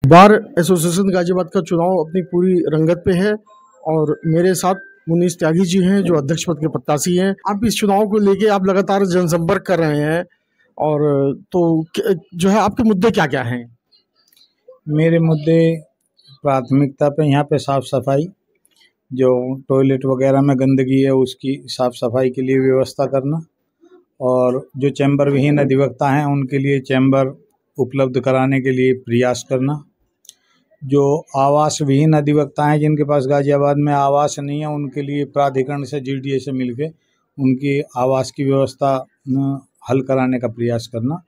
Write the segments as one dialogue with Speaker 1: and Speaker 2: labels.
Speaker 1: Bar association Ghaziabad का चुनाव अपनी पूरी रंगत पे है और मेरे साथ मुनीस त्यागी जी हैं जो अध्यक्ष पद के प्रत्याशी हैं। आप इस चुनाव को लेके आप लगातार जनसंपर्क कर रहे हैं और तो जो है आपके मुद्दे क्या क्या हैं?
Speaker 2: मेरे मुद्दे प्राथमिकता पे यहाँ पे साफ़ सफाई, जो टॉयलेट वगैरह में गंदगी है उसकी साफ़ सफाई के लिए व्यवस्था करना, और जो चैम्बर विहीन अधिवक्ता हैं उनके लिए चैम्बर उपलब्ध कराने के लिए प्रयास करना। जो आवास विहीन अधिवक्ता हैं जिनके पास गाजियाबाद में आवास नहीं है उनके लिए प्राधिकरण से जीडीए से मिलके उनकी आवास की व्यवस्था हल कराने का प्रयास करना,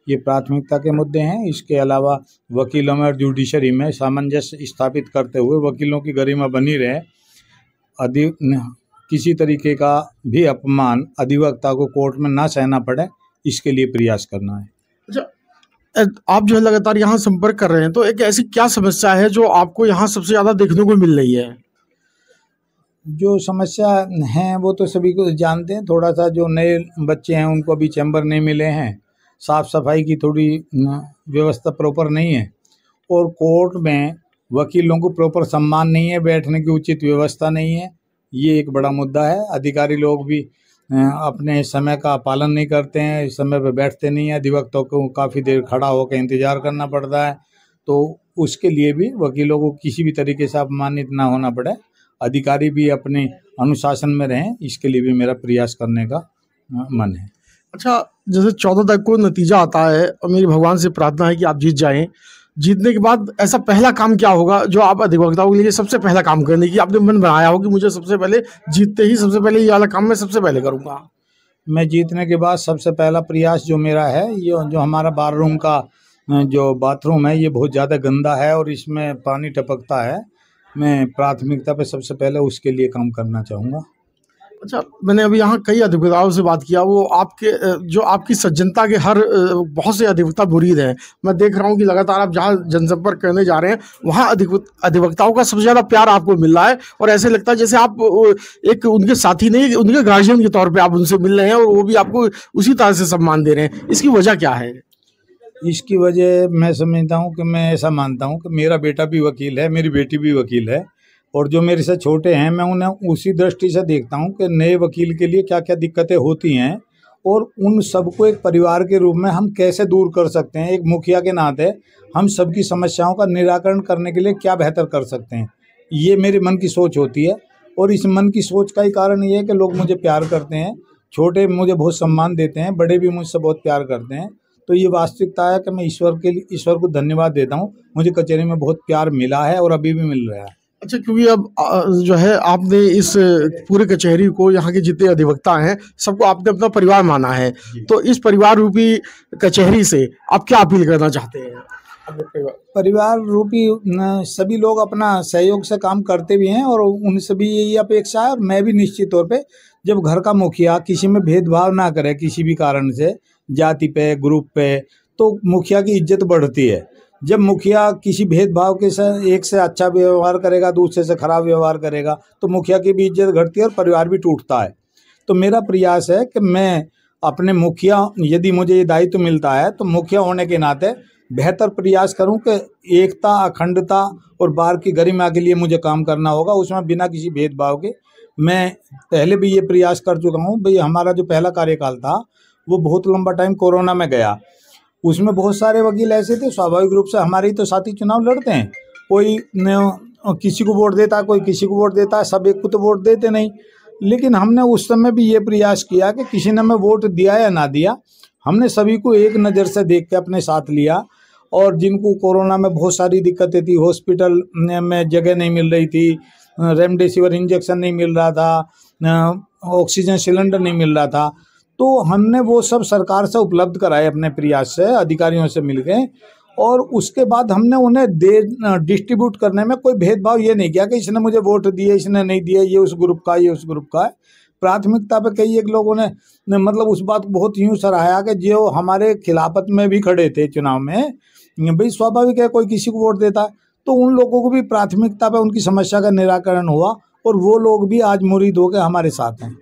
Speaker 2: ये प्राथमिकता के मुद्दे हैं। इसके अलावा वकीलों में और जुडिशरी में सामंजस्य स्थापित करते हुए वकीलों की गरिमा बनी रहे, किसी तरीके का भी अपमान अधिवक्ता को कोर्ट में ना सहना पड़े, इसके लिए प्रयास करना है।
Speaker 1: अच्छा, आप जो है लगातार यहाँ संपर्क कर रहे हैं, तो एक ऐसी क्या समस्या है जो आपको यहाँ सबसे ज़्यादा देखने को मिल रही है?
Speaker 2: जो समस्या हैं वो तो सभी को जानते हैं। थोड़ा सा जो नए बच्चे हैं उनको अभी चैम्बर नहीं मिले हैं, साफ़ सफाई की थोड़ी व्यवस्था प्रॉपर नहीं है, और कोर्ट में वकीलों को प्रॉपर सम्मान नहीं है, बैठने की उचित व्यवस्था नहीं है, ये एक बड़ा मुद्दा है। अधिकारी लोग भी अपने समय का पालन नहीं करते हैं, समय पे बैठते नहीं हैं, अधिवक्ताओं को काफ़ी देर खड़ा होकर इंतज़ार करना पड़ता है, तो उसके लिए भी वकीलों को किसी भी तरीके से अपमानित ना होना पड़े, अधिकारी भी अपने अनुशासन में रहें, इसके लिए भी मेरा प्रयास करने का मन है।
Speaker 1: अच्छा, जैसे 14 तारीख को नतीजा आता है और मेरी भगवान से प्रार्थना है कि आप जीत जाएं। जीतने के बाद ऐसा पहला काम क्या होगा जो आप अधिवक्ताओं के लिए सबसे पहला काम करने की आपने मन बनाया हो कि मुझे सबसे पहले जीतते ही सबसे पहले ये वाला काम मैं सबसे पहले करूँगा?
Speaker 2: मैं जीतने के बाद सबसे पहला प्रयास जो मेरा है, ये जो हमारा बाथरूम का जो बाथरूम है ये बहुत ज़्यादा गंदा है और इसमें पानी टपकता है, मैं प्राथमिकता पे सबसे पहले उसके लिए काम करना चाहूँगा।
Speaker 1: अच्छा, मैंने अभी यहाँ कई अधिवक्ताओं से बात किया, वो आपके जो आपकी सज्जनता के हर बहुत से अधिवक्ता मुरीद हैं। मैं देख रहा हूँ कि लगातार आप जहाँ जनसंपर्क करने जा रहे हैं वहाँ अधिवक्ताओं का सबसे ज़्यादा प्यार आपको मिल रहा है और ऐसे लगता है जैसे आप एक उनके साथी नहीं, उनके गार्जियन के तौर पर आप उनसे मिल रहे हैं और वो भी आपको उसी तरह से सम्मान दे रहे हैं। इसकी वजह क्या है?
Speaker 2: इसकी वजह मैं समझता हूँ कि मैं ऐसा मानता हूँ कि मेरा बेटा भी वकील है, मेरी बेटी भी वकील है, और जो मेरे से छोटे हैं मैं उन्हें उसी दृष्टि से देखता हूं कि नए वकील के लिए क्या क्या दिक्कतें होती हैं और उन सबको एक परिवार के रूप में हम कैसे दूर कर सकते हैं। एक मुखिया के नाते हम सबकी समस्याओं का निराकरण करने के लिए क्या बेहतर कर सकते हैं, ये मेरे मन की सोच होती है। और इस मन की सोच का ही कारण ये है कि लोग मुझे प्यार करते हैं, छोटे मुझे बहुत सम्मान देते हैं, बड़े भी मुझसे बहुत प्यार करते हैं। तो ये वास्तविकता है कि मैं ईश्वर को धन्यवाद देता हूँ, मुझे कचहरी में बहुत प्यार मिला है और अभी भी मिल रहा है।
Speaker 1: अच्छा, क्योंकि अब जो है आपने इस पूरे कचहरी को, यहाँ के जितने अधिवक्ता हैं सबको आपने अपना परिवार माना है, तो इस परिवार रूपी कचहरी से आप क्या अपील करना चाहते हैं?
Speaker 2: परिवार रूपी सभी लोग अपना सहयोग से काम करते भी हैं और उनसे भी यही अपेक्षा है, और मैं भी निश्चित तौर पे जब घर का मुखिया किसी में भेदभाव ना करे किसी भी कारण से, जाति पे ग्रुप पे, तो मुखिया की इज्जत बढ़ती है। जब मुखिया किसी भेदभाव के साथ एक से अच्छा व्यवहार करेगा, दूसरे से खराब व्यवहार करेगा, तो मुखिया की भी इज्जत घटती है और परिवार भी टूटता है। तो मेरा प्रयास है कि मैं अपने मुखिया, यदि मुझे ये दायित्व मिलता है तो मुखिया होने के नाते बेहतर प्रयास करूं कि एकता, अखंडता और बार की गरिमा के लिए मुझे काम करना होगा, उसमें बिना किसी भेदभाव के। मैं पहले भी ये प्रयास कर चुका हूँ भाई। हमारा जो पहला कार्यकाल था वो बहुत लंबा टाइम कोरोना में गया, उसमें बहुत सारे वकील ऐसे थे, स्वाभाविक रूप से हमारे ही तो साथी चुनाव लड़ते हैं, कोई किसी को वोट देता है, कोई किसी को वोट देता है, सब एक को तो वोट देते नहीं। लेकिन हमने उस समय भी ये प्रयास किया कि किसी ने हमें वोट दिया या ना दिया, हमने सभी को एक नज़र से देख के अपने साथ लिया। और जिनको कोरोना में बहुत सारी दिक्कतें थी, हॉस्पिटल में जगह नहीं मिल रही थी, रेमडेसिविर इंजेक्शन नहीं मिल रहा था, ऑक्सीजन सिलेंडर नहीं मिल रहा था, तो हमने वो सब सरकार से उपलब्ध कराए अपने प्रयास से, अधिकारियों से मिलके। और उसके बाद हमने उन्हें डिस्ट्रीब्यूट करने में कोई भेदभाव ये नहीं किया कि इसने मुझे वोट दिए, इसने नहीं दिए, ये उस ग्रुप का, ये उस ग्रुप का है। प्राथमिकता पे कई एक लोगों ने मतलब उस बात को बहुत यूँ सराहा कि जो हमारे खिलाफत में भी खड़े थे चुनाव में, भाई स्वाभाविक है कोई किसी को वोट देता है, तो उन लोगों को भी प्राथमिकता पे उनकी समस्या का निराकरण हुआ और वो लोग भी आज मुरीद होकर हमारे साथ हैं।